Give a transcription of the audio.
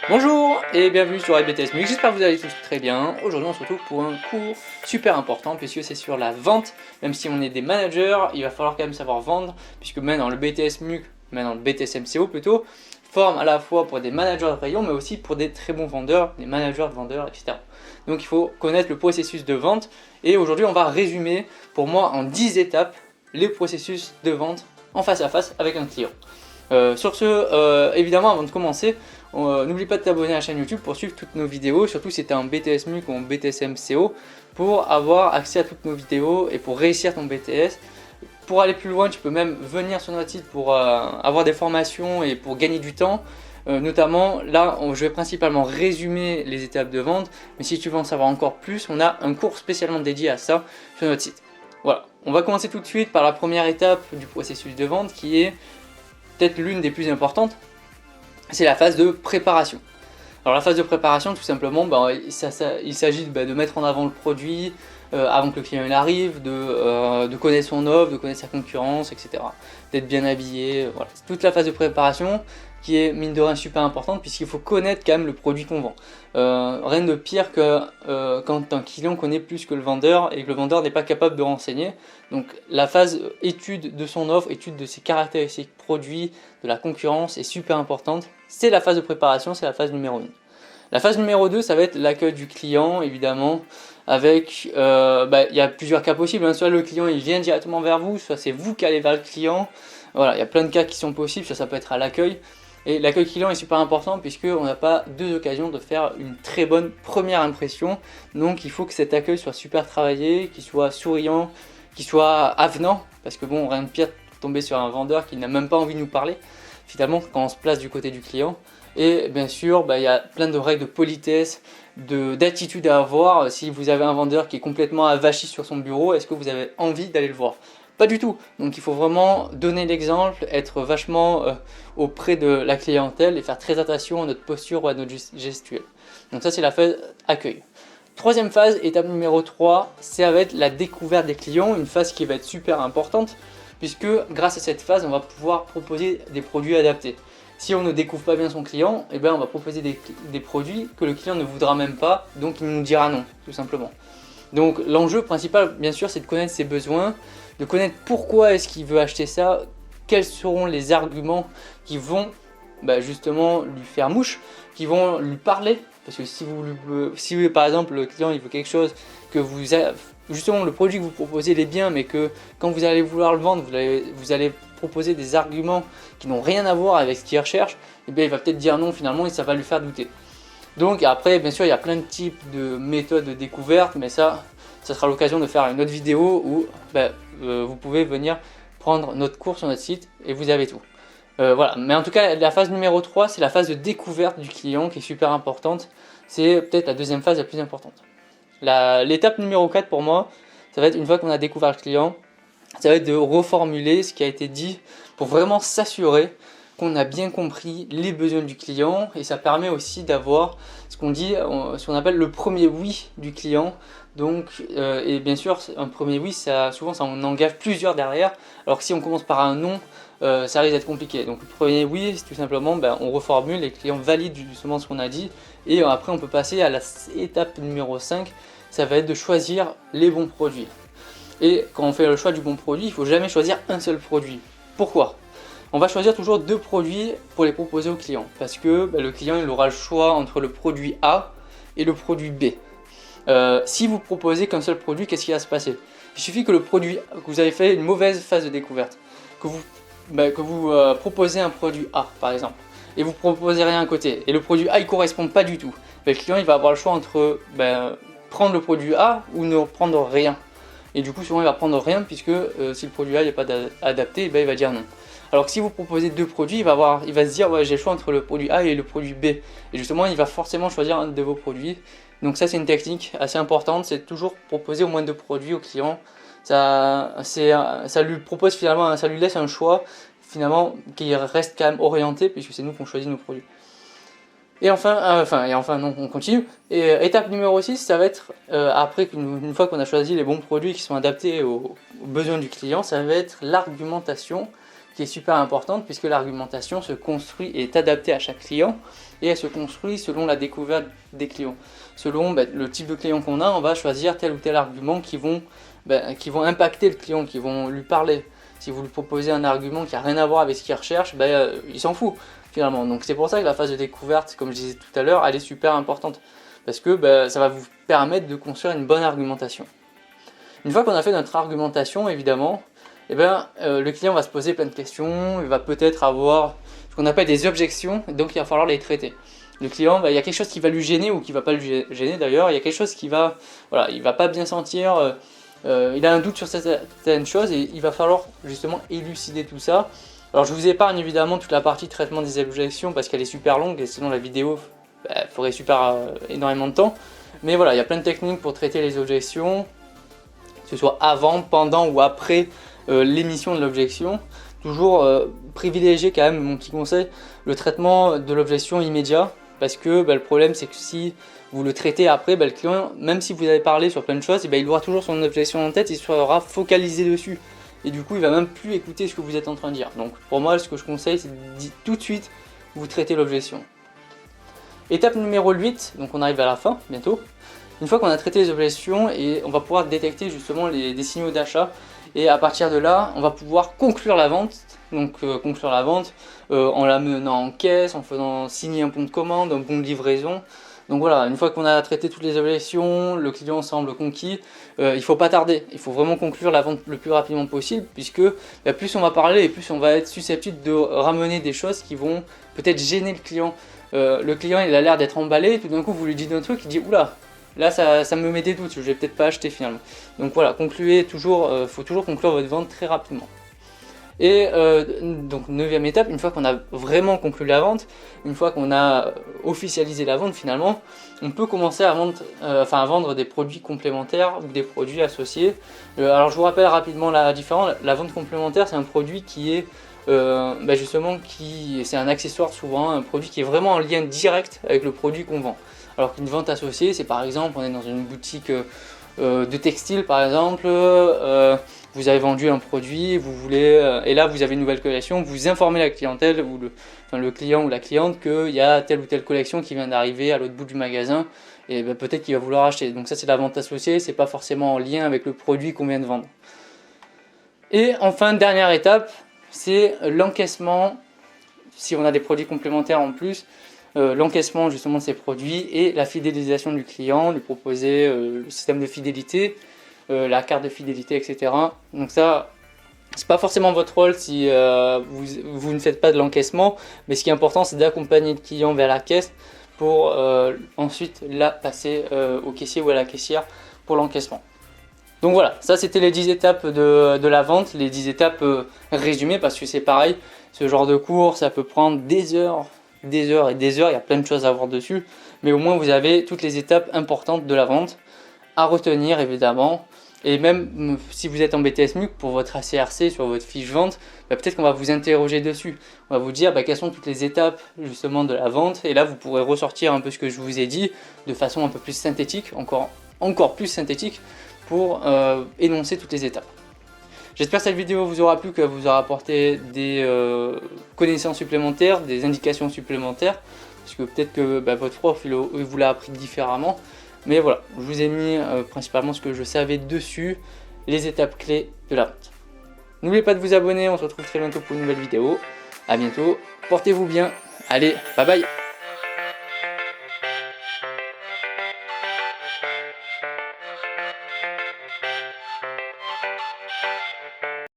Bonjour et bienvenue sur IBTS Music, j'espère que vous allez tous très bien. Aujourd'hui on se retrouve pour un cours super important puisque c'est sur la vente. Même si on est des managers, il va falloir quand même savoir vendre puisque maintenant le BTS MUC, maintenant le BTS MCO plutôt, forme à la fois pour des managers de rayon mais aussi pour des très bons vendeurs, des managers de vendeurs, etc. Donc il faut connaître le processus de vente et aujourd'hui on va résumer pour moi en 10 étapes les processus de vente en face à face avec un client. Sur ce, évidemment avant de commencer, n'oublie pas de t'abonner à la chaîne YouTube pour suivre toutes nos vidéos, surtout si tu es en BTS MUC ou en BTS MCO, pour avoir accès à toutes nos vidéos et pour réussir ton BTS. Pour aller plus loin, tu peux même venir sur notre site pour avoir des formations et pour gagner du temps. Notamment, là, je vais principalement résumer les étapes de vente, mais si tu veux en savoir encore plus, on a un cours spécialement dédié à ça sur notre site. Voilà, on va commencer tout de suite par la première étape du processus de vente qui est peut-être l'une des plus importantes, c'est la phase de préparation. Alors la phase de préparation, tout simplement, il s'agit de mettre en avant le produit avant que le client il arrive, de connaître son offre, de connaître sa concurrence, etc. D'être bien habillé, voilà. C'est toute la phase de préparation qui est mine de rien super importante puisqu'il faut connaître quand même le produit qu'on vend. Rien de pire que quand un client connaît plus que le vendeur et que le vendeur n'est pas capable de renseigner. Donc la phase étude de son offre, étude de ses caractéristiques produits, de la concurrence est super importante. C'est la phase de préparation, c'est la phase numéro 1. La phase numéro 2, ça va être l'accueil du client, évidemment, avec, il y a plusieurs cas possibles, soit le client il vient directement vers vous, soit c'est vous qui allez vers le client, voilà, il y a plein de cas qui sont possibles, ça peut être à l'accueil, et l'accueil client est super important puisqu'on n'a pas deux occasions de faire une très bonne première impression, donc il faut que cet accueil soit super travaillé, qu'il soit souriant, qu'il soit avenant, parce que bon, rien de pire de tomber sur un vendeur qui n'a même pas envie de nous parler, finalement, quand on se place du côté du client. Et bien sûr, il y a plein de règles de politesse, d'attitude à avoir. Si vous avez un vendeur qui est complètement avachi sur son bureau, est-ce que vous avez envie d'aller le voir? Pas du tout. Donc il faut vraiment donner l'exemple, être vachement auprès de la clientèle et faire très attention à notre posture ou à notre gestuelle. Donc ça c'est la phase accueil. Troisième phase, étape numéro 3, ça va être la découverte des clients, une phase qui va être super importante puisque grâce à cette phase, on va pouvoir proposer des produits adaptés. Si on ne découvre pas bien son client, on va proposer des produits que le client ne voudra même pas, donc il nous dira non, tout simplement. Donc l'enjeu principal, bien sûr, c'est de connaître ses besoins, de connaître pourquoi est-ce qu'il veut acheter ça, quels seront les arguments qui vont justement lui faire mouche, qui vont lui parler. Parce que si par exemple le client il veut quelque chose que justement le produit que vous proposez il est bien, mais que quand vous allez vouloir le vendre, vous allez proposer des arguments qui n'ont rien à voir avec ce qu'il recherche, il va peut-être dire non finalement et ça va lui faire douter. Donc après, bien sûr, il y a plein de types de méthodes de découverte, mais ça sera l'occasion de faire une autre vidéo où vous pouvez venir prendre notre cours sur notre site et vous avez tout. Voilà, mais en tout cas, la phase numéro 3, c'est la phase de découverte du client qui est super importante. C'est peut-être la deuxième phase la plus importante. L'étape numéro 4 pour moi, ça va être une fois qu'on a découvert le client, ça va être de reformuler ce qui a été dit pour vraiment s'assurer qu'on a bien compris les besoins du client, et ça permet aussi d'avoir ce qu'on appelle le premier oui du client. Donc, et bien sûr, un premier oui, souvent ça en engage plusieurs derrière, alors que si on commence par un non, ça risque d'être compliqué. Donc le premier oui, c'est tout simplement, on reformule, les clients valident justement ce qu'on a dit, et après on peut passer à l'étape numéro 5, ça va être de choisir les bons produits. Et quand on fait le choix du bon produit, il ne faut jamais choisir un seul produit. Pourquoi? On va choisir toujours deux produits pour les proposer au client, parce que le client il aura le choix entre le produit A et le produit B. Si vous proposez qu'un seul produit, qu'est-ce qui va se passer? Il suffit que que vous avez fait une mauvaise phase de découverte, que vous proposez un produit A par exemple, et vous proposez rien à côté, et le produit A il correspond pas du tout. Le client il va avoir le choix entre prendre le produit A ou ne prendre rien. Et du coup souvent il va prendre rien puisque si le produit A n'est pas adapté, il va dire non. Alors que si vous proposez deux produits, il va se dire ouais, j'ai le choix entre le produit A et le produit B. Et justement il va forcément choisir un de vos produits. Donc ça c'est une technique assez importante, c'est toujours proposer au moins deux produits au client. Ça lui propose finalement, ça lui laisse un choix finalement qui reste quand même orienté puisque c'est nous qui choisissons nos produits. Et enfin non, on continue. Et étape numéro 6, ça va être, après une fois qu'on a choisi les bons produits qui sont adaptés aux besoins du client, ça va être l'argumentation qui est super importante puisque l'argumentation se construit et est adaptée à chaque client et elle se construit selon la découverte des clients. Selon le type de client qu'on a, on va choisir tel ou tel argument qui vont impacter le client, qui vont lui parler. Si vous lui proposez un argument qui n'a rien à voir avec ce qu'il recherche, il s'en fout finalement. Donc c'est pour ça que la phase de découverte, comme je disais tout à l'heure, elle est super importante. Parce que ça va vous permettre de construire une bonne argumentation. Une fois qu'on a fait notre argumentation, évidemment, le client va se poser plein de questions, il va peut-être avoir ce qu'on appelle des objections, donc il va falloir les traiter. Le client, il y a quelque chose qui va lui gêner ou qui ne va pas lui gêner d'ailleurs, il y a quelque chose qui va, il va pas bien sentir, il a un doute sur certaines choses et il va falloir justement élucider tout ça. Alors je vous épargne évidemment toute la partie traitement des objections parce qu'elle est super longue et sinon la vidéo ferait énormément de temps. Mais voilà, il y a plein de techniques pour traiter les objections, que ce soit avant, pendant ou après l'émission de l'objection. Toujours privilégier quand même, mon petit conseil, le traitement de l'objection immédiat. Parce que le problème c'est que si vous le traitez après, le client, même si vous avez parlé sur plein de choses, il aura toujours son objection en tête, il sera focalisé dessus. Et du coup il va même plus écouter ce que vous êtes en train de dire. Donc pour moi ce que je conseille c'est tout de suite vous traitez l'objection. Étape numéro 8, donc on arrive à la fin bientôt. Une fois qu'on a traité les objections, et on va pouvoir détecter justement des signaux d'achat. Et à partir de là, on va pouvoir conclure la vente. Donc conclure la vente en la menant en caisse, en faisant signer un bon de commande, un bon de livraison. Donc voilà, une fois qu'on a traité toutes les objections, le client semble conquis, il ne faut pas tarder. Il faut vraiment conclure la vente le plus rapidement possible puisque plus on va parler et plus on va être susceptible de ramener des choses qui vont peut-être gêner le client. Le client il a l'air d'être emballé, tout d'un coup vous lui dites un truc, il dit oula, là ça me met des doutes, je vais peut-être pas acheter finalement. Donc voilà, concluez toujours, faut toujours conclure votre vente très rapidement. Et donc 9e étape, une fois qu'on a vraiment conclu la vente, une fois qu'on a officialisé la vente finalement, on peut commencer à vendre des produits complémentaires ou des produits associés. Alors je vous rappelle rapidement la différence, la vente complémentaire c'est un produit qui est justement c'est un accessoire souvent, un produit qui est vraiment en lien direct avec le produit qu'on vend. Alors qu'une vente associée c'est par exemple, on est dans une boutique de textile par exemple, vous avez vendu un produit, vous voulez, et là vous avez une nouvelle collection, vous informez la clientèle ou le client ou la cliente qu'il y a telle ou telle collection qui vient d'arriver à l'autre bout du magasin et peut-être qu'il va vouloir acheter. Donc ça c'est la vente associée, c'est pas forcément en lien avec le produit qu'on vient de vendre. Et enfin dernière étape, c'est l'encaissement, si on a des produits complémentaires en plus, l'encaissement justement de ces produits et la fidélisation du client, lui proposer le système de fidélité, la carte de fidélité, etc. Donc ça, c'est pas forcément votre rôle si vous ne faites pas de l'encaissement, mais ce qui est important c'est d'accompagner le client vers la caisse pour ensuite la passer au caissier ou à la caissière pour l'encaissement. Donc voilà, ça c'était les 10 étapes de la vente, les 10 étapes résumées parce que c'est pareil, ce genre de cours ça peut prendre des heures et des heures, il y a plein de choses à voir dessus, mais au moins vous avez toutes les étapes importantes de la vente à retenir évidemment. Et même si vous êtes en BTS MUC pour votre ACRC sur votre fiche vente, peut-être qu'on va vous interroger dessus. On va vous dire quelles sont toutes les étapes justement de la vente et là vous pourrez ressortir un peu ce que je vous ai dit de façon un peu plus synthétique, encore plus synthétique pour énoncer toutes les étapes. J'espère que cette vidéo vous aura plu, qu'elle vous aura apporté des connaissances supplémentaires, des indications supplémentaires, parce que peut-être que votre prof il vous l'a appris différemment. Mais voilà, je vous ai mis principalement ce que je savais dessus, les étapes clés de la vente. N'oubliez pas de vous abonner, on se retrouve très bientôt pour une nouvelle vidéo. A bientôt, portez-vous bien, allez, bye bye.